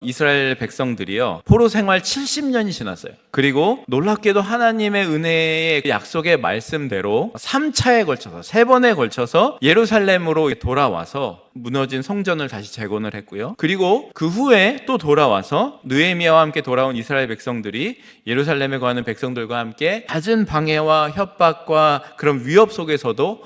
이스라엘 백성들이요, 포로 생활 70년이 지났어요. 그리고 놀랍게도 하나님의 은혜의 약속의 말씀대로 3차에 걸쳐서 3번에 걸쳐서 예루살렘으로 돌아와서 무너진 성전을 다시 재건을 했고요. 그리고 그 후에 또 돌아와서 느헤미야와 함께 돌아온 이스라엘 백성들이 예루살렘에 거하는 백성들과 함께 잦은 방해와 협박과 그런 위협 속에서도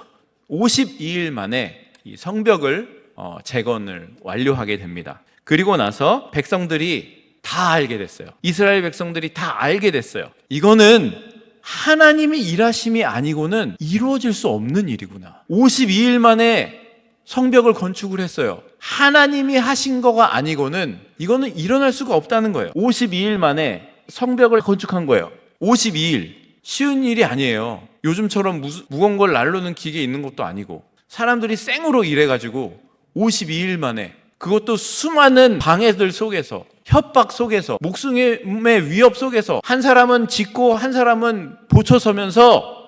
52일 만에 이 성벽을 재건을 완료하게 됩니다. 그리고 나서 백성들이 다 알게 됐어요. 이스라엘 백성들이 다 알게 됐어요. 이거는 하나님이 일하심이 아니고는 이루어질 수 없는 일이구나. 52일 만에 성벽을 건축을 했어요. 하나님이 하신 거가 아니고는 이거는 일어날 수가 없다는 거예요. 52일 만에 성벽을 건축한 거예요. 52일. 쉬운 일이 아니에요. 요즘처럼 무거운 걸 날르는 기계 있는 것도 아니고 사람들이 생으로 일해가지고 52일 만에, 그것도 수많은 방해들 속에서, 협박 속에서, 목숨의 위협 속에서 한 사람은 짓고 한 사람은 보초서면서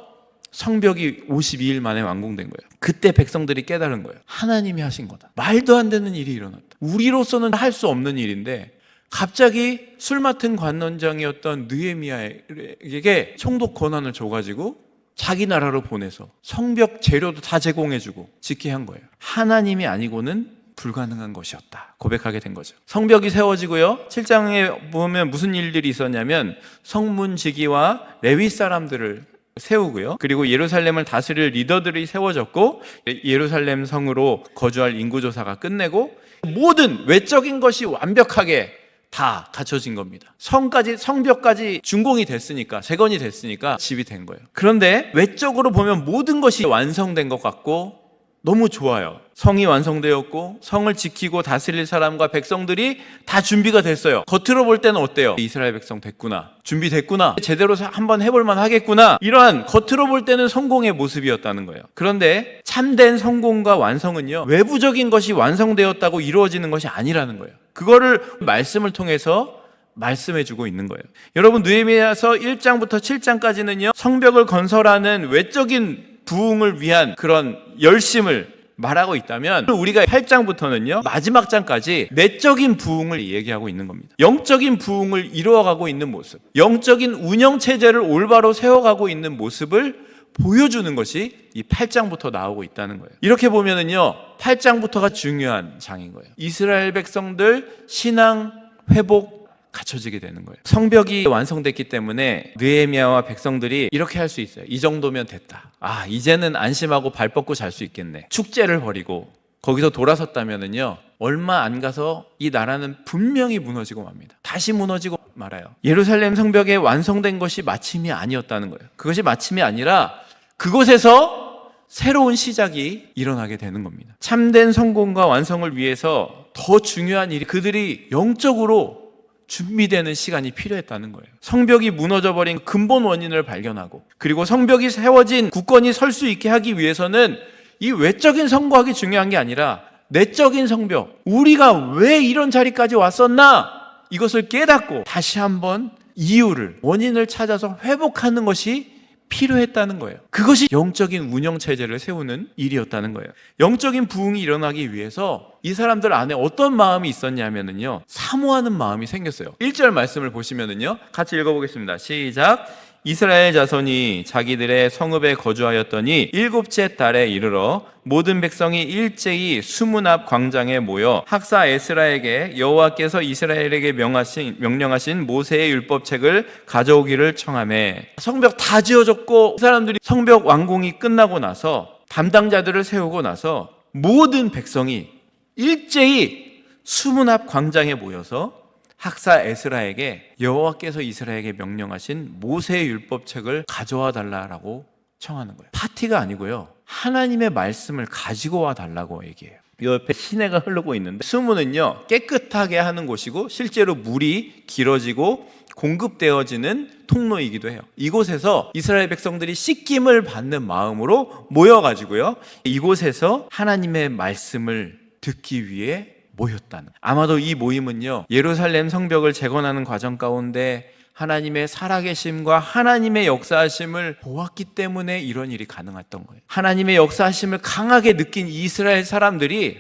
성벽이 52일 만에 완공된 거예요. 그때 백성들이 깨달은 거예요. 하나님이 하신 거다. 말도 안 되는 일이 일어났다. 우리로서는 할 수 없는 일인데 갑자기 술 맡은 관원장이었던 느헤미야에게 총독 권한을 줘가지고 자기 나라로 보내서 성벽 재료도 다 제공해주고 짓게 한 거예요. 하나님이 아니고는 불가능한 것이었다 고백하게 된 거죠. 성벽이 세워지고요, 7장에 보면 무슨 일들이 있었냐면 성문지기와 레위 사람들을 세우고요, 그리고 예루살렘을 다스릴 리더들이 세워졌고 예루살렘 성으로 거주할 인구조사가 끝내고 모든 외적인 것이 완벽하게 다 갖춰진 겁니다. 성벽까지 준공이 됐으니까, 재건이 됐으니까 집이 된 거예요. 그런데 외적으로 보면 모든 것이 완성된 것 같고 너무 좋아요. 성이 완성되었고 성을 지키고 다스릴 사람과 백성들이 다 준비가 됐어요. 겉으로 볼 때는 어때요? 이스라엘 백성 됐구나, 준비됐구나, 제대로 한번 해볼만 하겠구나, 이러한 겉으로 볼 때는 성공의 모습이었다는 거예요. 그런데 참된 성공과 완성은요, 외부적인 것이 완성되었다고 이루어지는 것이 아니라는 거예요. 그거를 말씀을 통해서 말씀해주고 있는 거예요. 여러분, 느헤미야서 1장부터 7장까지는요 성벽을 건설하는 외적인 부흥을 위한 그런 열심을 말하고 있다면, 우리가 8장부터는요 마지막 장까지 내적인 부흥을 얘기하고 있는 겁니다. 영적인 부흥을 이루어가고 있는 모습, 영적인 운영체제를 올바로 세워가고 있는 모습을 보여주는 것이 이 8장부터 나오고 있다는 거예요. 이렇게 보면은요 8장부터가 중요한 장인 거예요. 이스라엘 백성들 신앙 회복 갖춰지게 되는 거예요. 성벽이 완성됐기 때문에 느헤미야와 백성들이 이렇게 할 수 있어요. 이 정도면 됐다. 이제는 안심하고 발 뻗고 잘 수 있겠네. 축제를 벌이고 거기서 돌아섰다면은요 얼마 안 가서 이 나라는 분명히 무너지고 맙니다. 다시 무너지고 말아요. 예루살렘 성벽이 완성된 것이 마침이 아니었다는 거예요. 그것이 마침이 아니라 그곳에서 새로운 시작이 일어나게 되는 겁니다. 참된 성공과 완성을 위해서 더 중요한 일이, 그들이 영적으로 준비되는 시간이 필요했다는 거예요. 성벽이 무너져버린 근본 원인을 발견하고, 그리고 성벽이 세워진 굳건히 설 수 있게 하기 위해서는 이 외적인 성곽이 중요한 게 아니라 내적인 성벽, 우리가 왜 이런 자리까지 왔었나, 이것을 깨닫고 다시 한번 이유를, 원인을 찾아서 회복하는 것이 필요했다는 거예요. 그것이 영적인 운영체제를 세우는 일이었다는 거예요. 영적인 부흥이 일어나기 위해서 이 사람들 안에 어떤 마음이 있었냐면요 사모하는 마음이 생겼어요. 1절 말씀을 보시면은요 같이 읽어보겠습니다. 시작. 이스라엘 자손이 자기들의 성읍에 거주하였더니 7째 달에 이르러 모든 백성이 일제히 수문 앞 광장에 모여 학사 에스라에게 여호와께서 이스라엘에게 명령하신 모세의 율법책을 가져오기를 청하매, 성벽 다 지어졌고 사람들이 성벽 완공이 끝나고 나서 담당자들을 세우고 나서 모든 백성이 일제히 수문 앞 광장에 모여서 학사 에스라에게 여호와께서 이스라엘에게 명령하신 모세의 율법책을 가져와 달라고 청하는 거예요. 파티가 아니고요 하나님의 말씀을 가지고 와 달라고 얘기해요. 이 옆에 시내가 흐르고 있는데 수문은요 깨끗하게 하는 곳이고 실제로 물이 길어지고 공급되어지는 통로이기도 해요. 이곳에서 이스라엘 백성들이 씻김을 받는 마음으로 모여가지고요 이곳에서 하나님의 말씀을 듣기 위해 모였다는, 아마도 이 모임은요 예루살렘 성벽을 재건하는 과정 가운데 하나님의 살아계심과 하나님의 역사하심을 보았기 때문에 이런 일이 가능했던 거예요. 하나님의 역사하심을 강하게 느낀 이스라엘 사람들이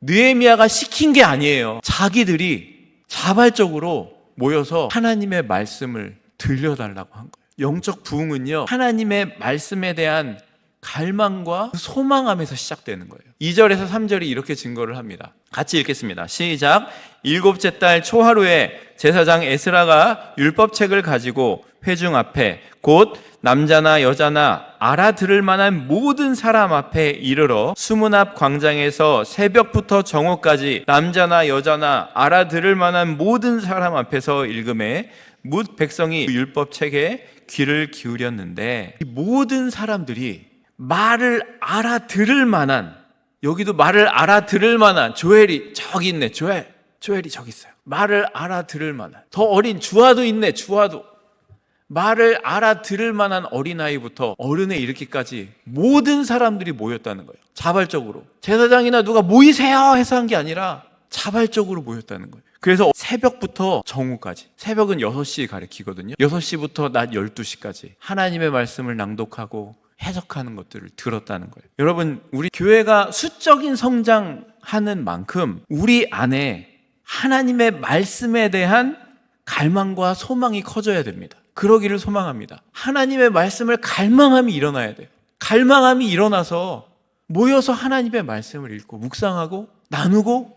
느헤미야가 시킨 게 아니에요. 자기들이 자발적으로 모여서 하나님의 말씀을 들려달라고 한 거예요. 영적 부흥은요, 하나님의 말씀에 대한 갈망과 소망함에서 시작되는 거예요. 2절에서 3절이 이렇게 증거를 합니다. 같이 읽겠습니다. 시작. 일곱째 달 초하루에 제사장 에스라가 율법책을 가지고 회중 앞에 곧 남자나 여자나 알아들을 만한 모든 사람 앞에 이르러 수문 앞 광장에서 새벽부터 정오까지 남자나 여자나 알아들을 만한 모든 사람 앞에서 읽음에 뭇 백성이 율법책에 귀를 기울였는데, 모든 사람들이 말을 알아들을 만한, 여기도 말을 알아들을 만한, 조엘이 저기 있네, 조엘이 저기 있어요. 말을 알아들을 만한, 더 어린 주아도 있네, 주아도. 말을 알아들을 만한 어린아이부터 어른에 이르기까지 모든 사람들이 모였다는 거예요. 자발적으로. 제사장이나 누가 모이세요 해서 한 게 아니라 자발적으로 모였다는 거예요. 그래서 새벽부터 정오까지, 새벽은 6시에 가리키거든요. 6시부터 낮 12시까지 하나님의 말씀을 낭독하고 해석하는 것들을 들었다는 거예요. 여러분, 우리 교회가 수적인 성장하는 만큼 우리 안에 하나님의 말씀에 대한 갈망과 소망이 커져야 됩니다. 그러기를 소망합니다. 하나님의 말씀을 갈망함이 일어나야 돼요. 갈망함이 일어나서 모여서 하나님의 말씀을 읽고 묵상하고 나누고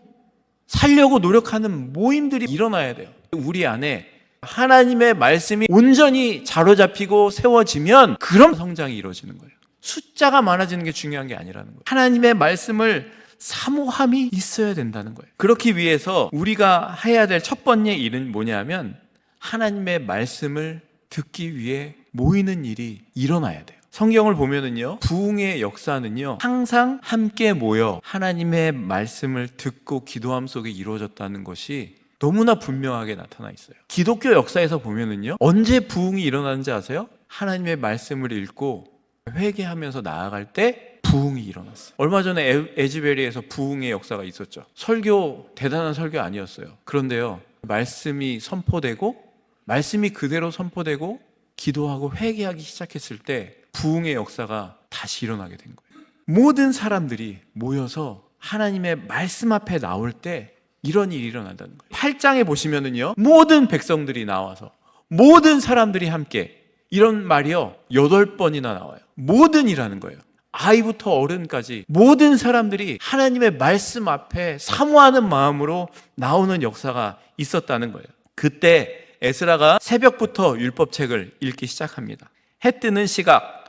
살려고 노력하는 모임들이 일어나야 돼요. 우리 안에 하나님의 말씀이 온전히 자로잡히고 세워지면 그런 성장이 이루어지는 거예요. 숫자가 많아지는 게 중요한 게 아니라는 거예요. 하나님의 말씀을 사모함이 있어야 된다는 거예요. 그렇기 위해서 우리가 해야 될 첫 번째 일은 뭐냐면 하나님의 말씀을 듣기 위해 모이는 일이 일어나야 돼요. 성경을 보면은요, 부흥의 역사는요, 항상 함께 모여 하나님의 말씀을 듣고 기도함 속에 이루어졌다는 것이 너무나 분명하게 나타나 있어요. 기독교 역사에서 보면은요, 언제 부흥이 일어나는지 아세요? 하나님의 말씀을 읽고 회개하면서 나아갈 때 부흥이 일어났어요. 얼마 전에 에즈베리에서 부흥의 역사가 있었죠. 설교, 대단한 설교 아니었어요. 그런데요, 말씀이 선포되고 말씀이 그대로 선포되고 기도하고 회개하기 시작했을 때 부흥의 역사가 다시 일어나게 된 거예요. 모든 사람들이 모여서 하나님의 말씀 앞에 나올 때 이런 일이 일어난다는 거예요. 8장에 보시면은요, 모든 백성들이 나와서 모든 사람들이 함께, 이런 말이요 8번이나 나와요. 모든이라는 거예요. 아이부터 어른까지 모든 사람들이 하나님의 말씀 앞에 사모하는 마음으로 나오는 역사가 있었다는 거예요. 그때 에스라가 새벽부터 율법책을 읽기 시작합니다. 해 뜨는 시각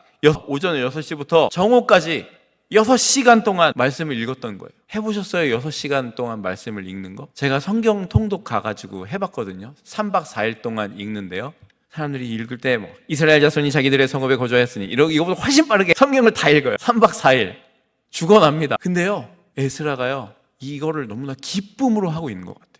오전 6시부터 정오까지 6시간 동안 말씀을 읽었던 거예요. 해보셨어요? 6시간 동안 말씀을 읽는 거? 제가 성경 통독 가가지고 해봤거든요. 3박 4일 동안 읽는데요, 사람들이 읽을 때 이스라엘 자손이 자기들의 성읍에 거주하였으니 이거보다 훨씬 빠르게 성경을 다 읽어요. 3박 4일 죽어납니다. 근데요, 에스라가요 이거를 너무나 기쁨으로 하고 있는 것 같아요.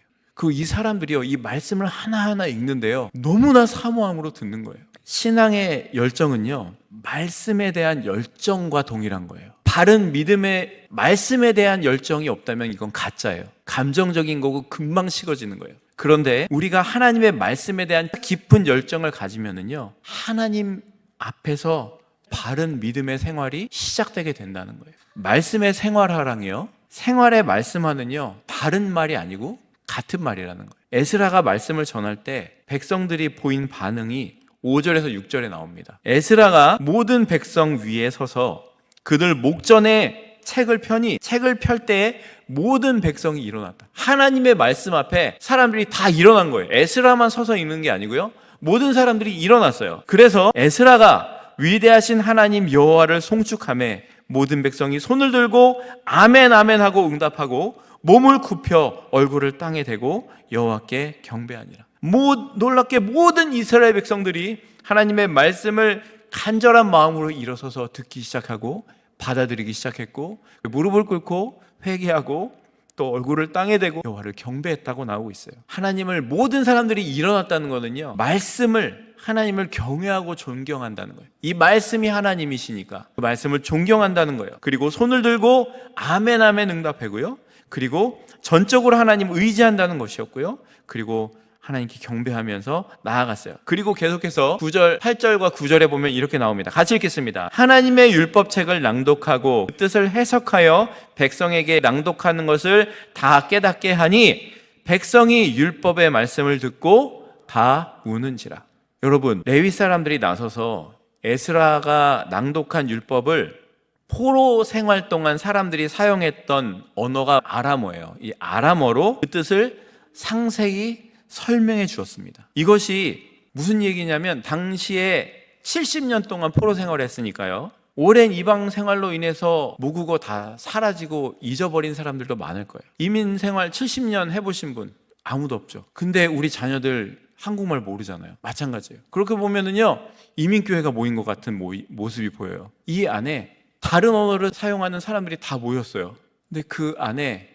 이 사람들이요, 이 말씀을 하나하나 읽는데요, 너무나 사모함으로 듣는 거예요. 신앙의 열정은요, 말씀에 대한 열정과 동일한 거예요. 바른 믿음의 말씀에 대한 열정이 없다면 이건 가짜예요. 감정적인 거고 금방 식어지는 거예요. 그런데 우리가 하나님의 말씀에 대한 깊은 열정을 가지면은요, 하나님 앞에서 바른 믿음의 생활이 시작되게 된다는 거예요. 말씀의 생활하랑이요, 생활의 말씀하는요, 바른 말이 아니고 같은 말이라는 거예요. 에스라가 말씀을 전할 때 백성들이 보인 반응이 5절에서 6절에 나옵니다. 에스라가 모든 백성 위에 서서 그들 목전에 책을 펴니 책을 펼 때에 모든 백성이 일어났다. 하나님의 말씀 앞에 사람들이 다 일어난 거예요. 에스라만 서서 읽는 게 아니고요, 모든 사람들이 일어났어요. 그래서 에스라가 위대하신 하나님 여호와를 송축하며 모든 백성이 손을 들고 아멘 아멘 하고 응답하고 몸을 굽혀 얼굴을 땅에 대고 여호와께 경배하니라. 놀랍게 모든 이스라엘 백성들이 하나님의 말씀을 간절한 마음으로 일어서서 듣기 시작하고 받아들이기 시작했고, 무릎을 꿇고 회개하고 또 얼굴을 땅에 대고 여호와를 경배했다고 나오고 있어요. 하나님을 모든 사람들이 일어났다는 것은요, 하나님을 경외하고 존경한다는 거예요. 이 말씀이 하나님이시니까 그 말씀을 존경한다는 거예요. 그리고 손을 들고 아멘 아멘 응답하고요, 그리고 전적으로 하나님 의지한다는 것이었고요, 그리고 하나님께 경배하면서 나아갔어요. 그리고 계속해서 8절과 9절에 보면 이렇게 나옵니다. 같이 읽겠습니다. 하나님의 율법책을 낭독하고 그 뜻을 해석하여 백성에게 낭독하는 것을 다 깨닫게 하니 백성이 율법의 말씀을 듣고 다 우는지라. 여러분, 레위 사람들이 나서서 에스라가 낭독한 율법을 포로 생활 동안 사람들이 사용했던 언어가 아람어예요. 이 아람어로 그 뜻을 상세히 설명해 주었습니다. 이것이 무슨 얘기냐면 당시에 70년 동안 포로 생활을 했으니까요, 오랜 이방 생활로 인해서 모국어 다 사라지고 잊어버린 사람들도 많을 거예요. 이민 생활 70년 해보신 분 아무도 없죠. 근데 우리 자녀들 한국말 모르잖아요. 마찬가지예요. 그렇게 보면은요, 이민교회가 모인 것 같은 모습이 보여요. 이 안에 다른 언어를 사용하는 사람들이 다 모였어요. 근데 그 안에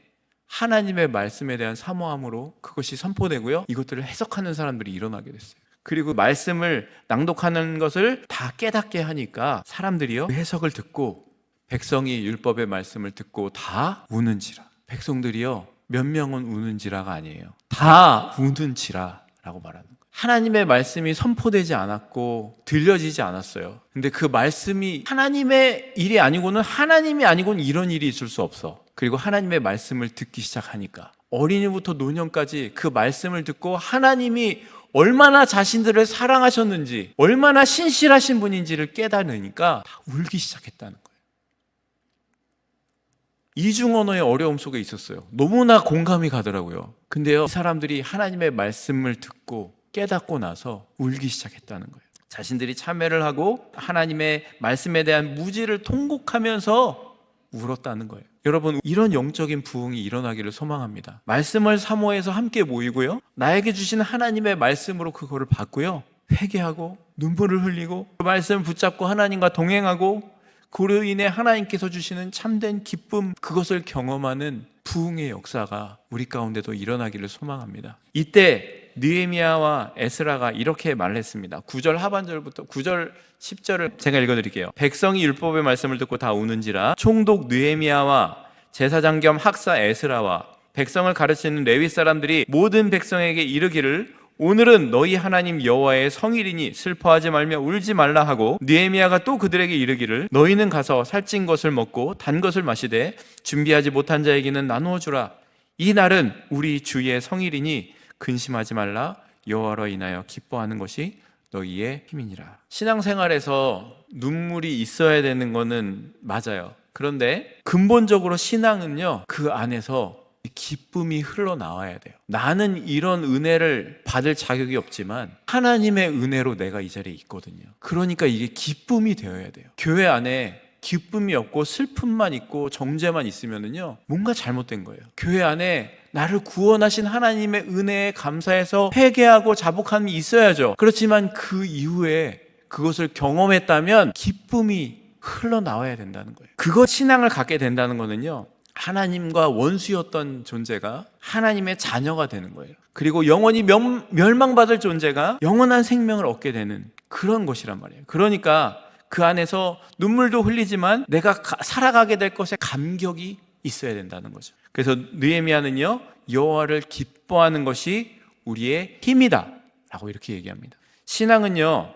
하나님의 말씀에 대한 사모함으로 그것이 선포되고요, 이것들을 해석하는 사람들이 일어나게 됐어요. 그리고 말씀을 낭독하는 것을 다 깨닫게 하니까 사람들이요, 그 해석을 듣고 백성이 율법의 말씀을 듣고 다 우는지라. 백성들이요, 몇 명은 우는지라가 아니에요. 다 우는지라 라고 말하는 거예요. 하나님의 말씀이 선포되지 않았고 들려지지 않았어요. 근데 그 말씀이 하나님의 일이 아니고는, 하나님이 아니고는 이런 일이 있을 수 없어. 그리고 하나님의 말씀을 듣기 시작하니까 어린이부터 노년까지 그 말씀을 듣고 하나님이 얼마나 자신들을 사랑하셨는지, 얼마나 신실하신 분인지를 깨달으니까 다 울기 시작했다는 거예요. 이중 언어의 어려움 속에 있었어요. 너무나 공감이 가더라고요. 근데요, 이 사람들이 하나님의 말씀을 듣고 깨닫고 나서 울기 시작했다는 거예요. 자신들이 참회를 하고 하나님의 말씀에 대한 무지를 통곡하면서 울었다는 거예요. 여러분, 이런 영적인 부흥이 일어나기를 소망합니다. 말씀을 사모해서 함께 모이고요, 나에게 주신 하나님의 말씀으로 그거를 받고요, 회개하고 눈물을 흘리고 그 말씀을 붙잡고 하나님과 동행하고 그로 인해 하나님께서 주시는 참된 기쁨, 그것을 경험하는 부흥의 역사가 우리 가운데도 일어나기를 소망합니다. 이때 느헤미야와 에스라가 이렇게 말했습니다. 9절 하반절부터 9절 10절을 제가 읽어드릴게요. 백성이 율법의 말씀을 듣고 다 우는지라. 총독 느헤미야와 제사장 겸 학사 에스라와 백성을 가르치는 레위 사람들이 모든 백성에게 이르기를, 오늘은 너희 하나님 여호와의 성일이니 슬퍼하지 말며 울지 말라 하고, 느헤미야가 또 그들에게 이르기를, 너희는 가서 살찐 것을 먹고 단 것을 마시되 준비하지 못한 자에게는 나누어 주라. 이 날은 우리 주의 성일이니 근심하지 말라. 여호와로 인하여 기뻐하는 것이 너희의 힘이니라. 신앙생활에서 눈물이 있어야 되는 거는 맞아요. 그런데 근본적으로 신앙은요, 그 안에서 기쁨이 흘러나와야 돼요. 나는 이런 은혜를 받을 자격이 없지만 하나님의 은혜로 내가 이 자리에 있거든요. 그러니까 이게 기쁨이 되어야 돼요. 교회 안에 기쁨이 없고 슬픔만 있고 정죄만 있으면은요, 뭔가 잘못된 거예요. 교회 안에 나를 구원하신 하나님의 은혜에 감사해서 회개하고 자복함이 있어야죠. 그렇지만 그 이후에 그것을 경험했다면 기쁨이 흘러나와야 된다는 거예요. 그것 신앙을 갖게 된다는 거는요, 하나님과 원수였던 존재가 하나님의 자녀가 되는 거예요. 그리고 영원히 멸망받을 존재가 영원한 생명을 얻게 되는 그런 것이란 말이에요. 그러니까 그 안에서 눈물도 흘리지만 내가 살아가게 될 것에 감격이 있어야 된다는 거죠. 그래서 느헤미야는요, 여호와를 기뻐하는 것이 우리의 힘이다 라고 이렇게 얘기합니다. 신앙은요,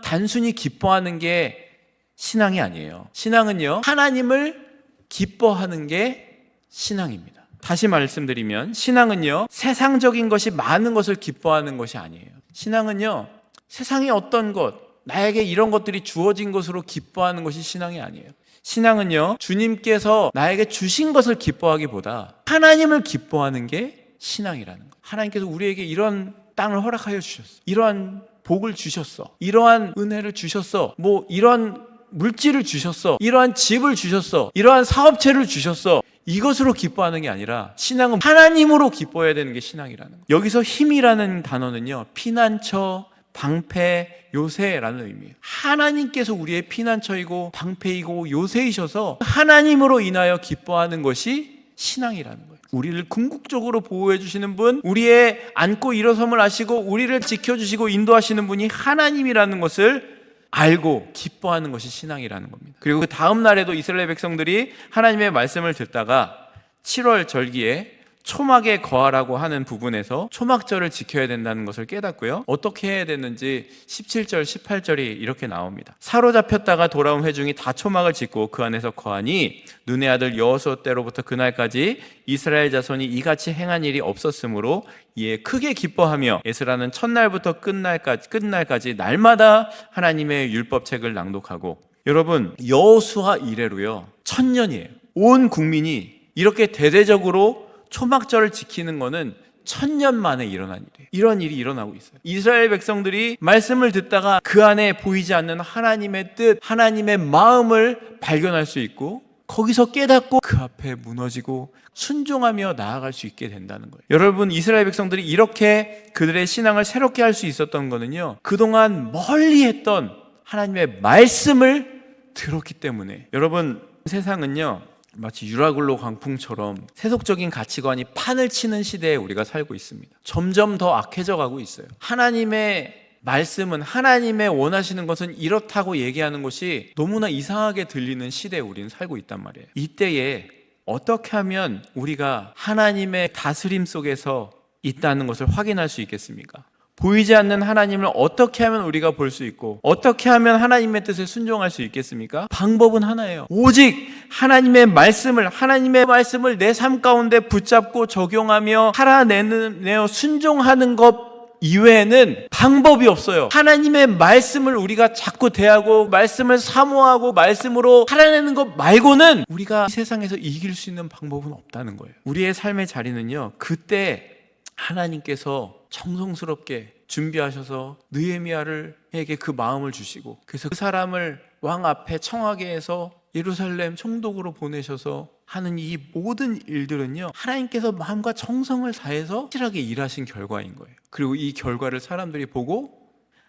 단순히 기뻐하는 게 신앙이 아니에요. 신앙은요, 하나님을 기뻐하는 게 신앙입니다. 다시 말씀드리면 신앙은요, 세상적인 것이 많은 것을 기뻐하는 것이 아니에요. 신앙은요, 세상의 어떤 것, 나에게 이런 것들이 주어진 것으로 기뻐하는 것이 신앙이 아니에요. 신앙은요, 주님께서 나에게 주신 것을 기뻐하기보다 하나님을 기뻐하는 게 신앙이라는 거예요. 하나님께서 우리에게 이런 땅을 허락하여 주셨어, 이러한 복을 주셨어, 이러한 은혜를 주셨어, 뭐 이런 물질을 주셨어, 이러한 집을 주셨어, 이러한 사업체를 주셨어, 이것으로 기뻐하는 게 아니라 신앙은 하나님으로 기뻐해야 되는 게 신앙이라는 거예요. 여기서 힘이라는 단어는요, 피난처, 방패, 요새라는 의미예요. 하나님께서 우리의 피난처이고 방패이고 요새이셔서 하나님으로 인하여 기뻐하는 것이 신앙이라는 거예요. 우리를 궁극적으로 보호해 주시는 분, 우리의 앉고 일어섬을 아시고 우리를 지켜주시고 인도하시는 분이 하나님이라는 것을 알고 기뻐하는 것이 신앙이라는 겁니다. 그리고 그 다음 날에도 이스라엘 백성들이 하나님의 말씀을 듣다가 7월 절기에 초막에 거하라고 하는 부분에서 초막절을 지켜야 된다는 것을 깨닫고요. 어떻게 해야 되는지 17절, 18절이 이렇게 나옵니다. 사로잡혔다가 돌아온 회중이 다 초막을 짓고 그 안에서 거하니 눈의 아들 여호수아 때로부터 그날까지 이스라엘 자손이 이같이 행한 일이 없었으므로 이에 크게 기뻐하며 에스라는 첫날부터 끝날까지 날마다 하나님의 율법책을 낭독하고, 여러분, 여호수아 이래로요 1000년이에요. 온 국민이 이렇게 대대적으로 초막절을 지키는 거는 1000년 만에 일어난 일이에요. 이런 일이 일어나고 있어요. 이스라엘 백성들이 말씀을 듣다가 그 안에 보이지 않는 하나님의 뜻, 하나님의 마음을 발견할 수 있고, 거기서 깨닫고 그 앞에 무너지고 순종하며 나아갈 수 있게 된다는 거예요. 여러분, 이스라엘 백성들이 이렇게 그들의 신앙을 새롭게 할 수 있었던 거는요, 그동안 멀리 했던 하나님의 말씀을 들었기 때문에. 여러분, 세상은요 마치 유라굴로 광풍처럼 세속적인 가치관이 판을 치는 시대에 우리가 살고 있습니다. 점점 더 악해져 가고 있어요. 하나님의 말씀은, 하나님의 원하시는 것은 이렇다고 얘기하는 것이 너무나 이상하게 들리는 시대에 우리는 살고 있단 말이에요. 이때에 어떻게 하면 우리가 하나님의 다스림 속에서 있다는 것을 확인할 수 있겠습니까? 보이지 않는 하나님을 어떻게 하면 우리가 볼 수 있고, 어떻게 하면 하나님의 뜻에 순종할 수 있겠습니까? 방법은 하나예요. 오직 하나님의 말씀을 내 삶 가운데 붙잡고 적용하며 살아내어 순종하는 것 이외에는 방법이 없어요. 하나님의 말씀을 우리가 자꾸 대하고 말씀을 사모하고 말씀으로 살아내는 것 말고는 우리가 이 세상에서 이길 수 있는 방법은 없다는 거예요. 우리의 삶의 자리는요, 그때 하나님께서 정성스럽게 준비하셔서 느헤미야에게 그 마음을 주시고, 그래서 그 사람을 왕 앞에 청하게해서 예루살렘 총독으로 보내셔서 하는 이 모든 일들은요, 하나님께서 마음과 정성을 다해서 확실하게 일하신 결과인 거예요. 그리고 이 결과를 사람들이 보고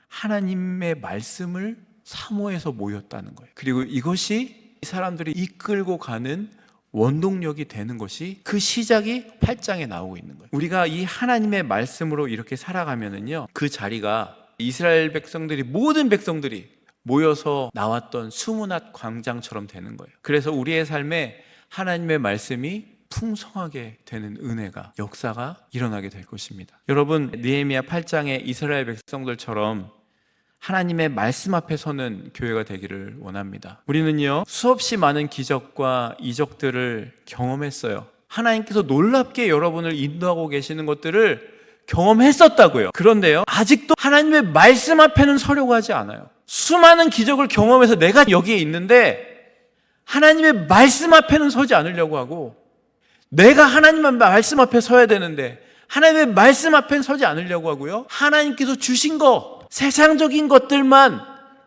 하나님의 말씀을 사모해서 모였다는 거예요. 그리고 이것이 사람들이 이끌고 가는 원동력이 되는 것이, 그 시작이 8장에 나오고 있는 거예요. 우리가 이 하나님의 말씀으로 이렇게 살아가면은요, 그 자리가 이스라엘 백성들이, 모든 백성들이 모여서 나왔던 수문앗 광장처럼 되는 거예요. 그래서 우리의 삶에 하나님의 말씀이 풍성하게 되는 은혜가, 역사가 일어나게 될 것입니다. 여러분, 느헤미야 8장의 이스라엘 백성들처럼 하나님의 말씀 앞에 서는 교회가 되기를 원합니다. 우리는요, 수없이 많은 기적과 이적들을 경험했어요. 하나님께서 놀랍게 여러분을 인도하고 계시는 것들을 경험했었다고요. 그런데요, 아직도 하나님의 말씀 앞에는 서려고 하지 않아요. 수많은 기적을 경험해서 내가 여기에 있는데 하나님의 말씀 앞에는 서지 않으려고 하고, 내가 하나님의 말씀 앞에 서야 되는데 하나님의 말씀 앞에는 서지 않으려고 하고요, 하나님께서 주신 거, 세상적인 것들만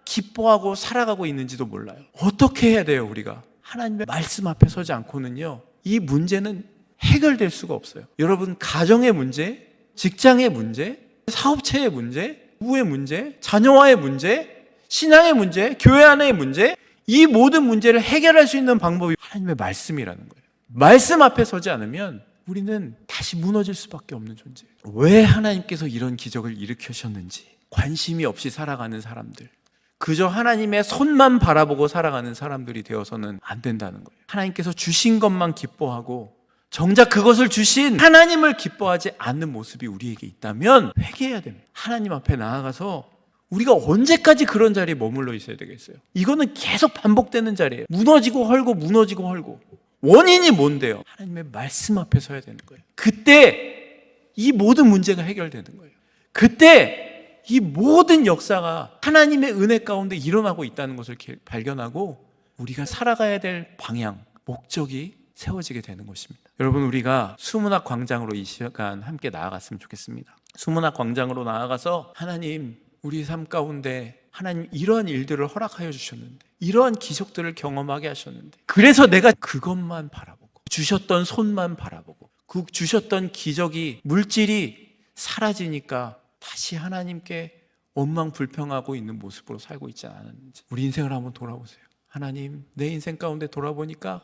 기뻐하고 살아가고 있는지도 몰라요. 어떻게 해야 돼요? 우리가 하나님의 말씀 앞에 서지 않고는요, 이 문제는 해결될 수가 없어요. 여러분, 가정의 문제, 직장의 문제, 사업체의 문제, 부부의 문제, 자녀와의 문제, 신앙의 문제, 교회 안의 문제, 이 모든 문제를 해결할 수 있는 방법이 하나님의 말씀이라는 거예요. 말씀 앞에 서지 않으면 우리는 다시 무너질 수밖에 없는 존재예요. 왜 하나님께서 이런 기적을 일으키셨는지 관심이 없이 살아가는 사람들, 그저 하나님의 손만 바라보고 살아가는 사람들이 되어서는 안 된다는 거예요. 하나님께서 주신 것만 기뻐하고 정작 그것을 주신 하나님을 기뻐하지 않는 모습이 우리에게 있다면 회개해야 됩니다. 하나님 앞에 나아가서 우리가 언제까지 그런 자리에 머물러 있어야 되겠어요? 이거는 계속 반복되는 자리예요. 무너지고 헐고 무너지고 헐고. 원인이 뭔데요? 하나님의 말씀 앞에 서야 되는 거예요. 그때 이 모든 문제가 해결되는 거예요. 그때 이 모든 역사가 하나님의 은혜 가운데 일어나고 있다는 것을 발견하고 우리가 살아가야 될 방향, 목적이 세워지게 되는 것입니다. 여러분, 우리가 수문학 광장으로 이 시간 함께 나아갔으면 좋겠습니다. 수문학 광장으로 나아가서 하나님, 우리 삶 가운데 하나님 이러한 일들을 허락하여 주셨는데, 이러한 기적들을 경험하게 하셨는데, 그래서 내가 그것만 바라보고, 주셨던 손만 바라보고, 그 주셨던 기적이, 물질이 사라지니까 다시 하나님께 원망 불평하고 있는 모습으로 살고 있지 않았는지, 우리 인생을 한번 돌아보세요. 하나님, 내 인생 가운데 돌아보니까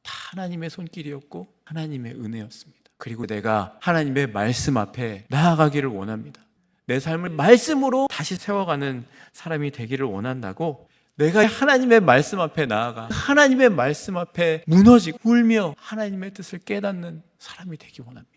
다 하나님의 손길이었고 하나님의 은혜였습니다. 그리고 내가 하나님의 말씀 앞에 나아가기를 원합니다. 내 삶을 말씀으로 다시 세워가는 사람이 되기를 원한다고 내가 하나님의 말씀 앞에 나아가 하나님의 말씀 앞에 무너지고 울며 하나님의 뜻을 깨닫는 사람이 되기 원합니다.